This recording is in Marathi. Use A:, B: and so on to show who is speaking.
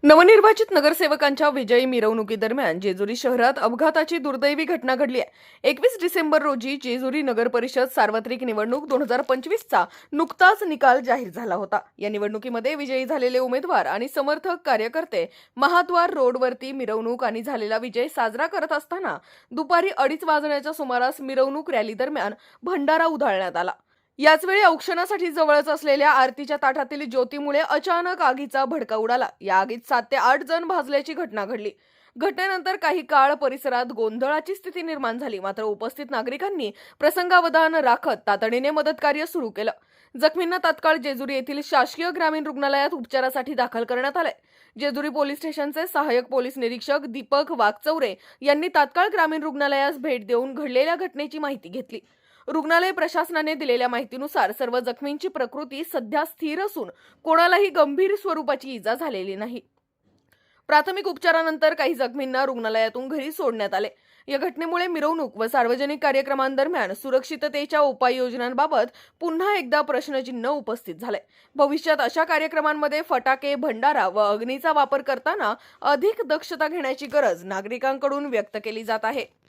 A: नवनिर्वाचित नगरसेवकांच्या विजयी मिरवणुकीदरम्यान जेजुरी शहरात अपघाताची दुर्दैवी घटना घडली आहे। 21 डिसेंबर रोजी जेजुरी नगर परिषद सार्वत्रिक निवडणूक 2025चा नुकताच निकाल जाहीर झाला होता। या निवडणुकीमध्ये विजयी झालेले उमेदवार आणि समर्थक कार्यकर्ते महाद्वार रोडवरती मिरवणूक आणि झालेला विजय साजरा करत असताना दुपारी 2:30 वाजण्याच्या सुमारास मिरवणूक रॅली दरम्यान भंडारा उधळण्यात आला। याच वेळी औक्षणासाठी जवळच असलेल्या आरतीच्या ताटातील ज्योतीमुळे अचानक आगीचा भडका उडाला। या आगीत 7 ते 8 जण भाजल्याची घटना घडली। घटनेनंतर काही काळ परिसरात गोंधळाची स्थिती निर्माण झाली, मात्र उपस्थित नागरिकांनी प्रसंगावधान राखत तातडीने मदत कार्य सुरू केलं। जखमींना तात्काळ जेजुरी येथील शासकीय ग्रामीण रुग्णालयात उपचारासाठी दाखल करण्यात आले। जेजुरी पोलीस स्टेशनचे सहाय्यक पोलीस निरीक्षक दीपक वाघचौरे यांनी तात्काळ ग्रामीण रुग्णालयास भेट देऊन घडलेल्या घटनेची माहिती घेतली। रुग्णालय प्रशासनाने दिलेल्या माहितीनुसार सर्व जखमींची प्रकृती सध्या स्थिर असून कोणालाही गंभीर स्वरूपाची इजा झालेली नाही। प्राथमिक उपचारानंतर काही जखमींना रुग्णालयातून घरी सोडण्यात आले। या घटनेमुळे मिरवणूक व सार्वजनिक कार्यक्रमांदरम्यान सुरक्षिततेच्या उपाययोजनांबाबत पुन्हा एकदा प्रश्नचिन्ह उपस्थित झाले। भविष्यात अशा कार्यक्रमांमध्ये फटाके, भंडारा व अग्नीचा वापर करताना अधिक दक्षता घेण्याची गरज नागरिकांकडून व्यक्त केली जात आहे।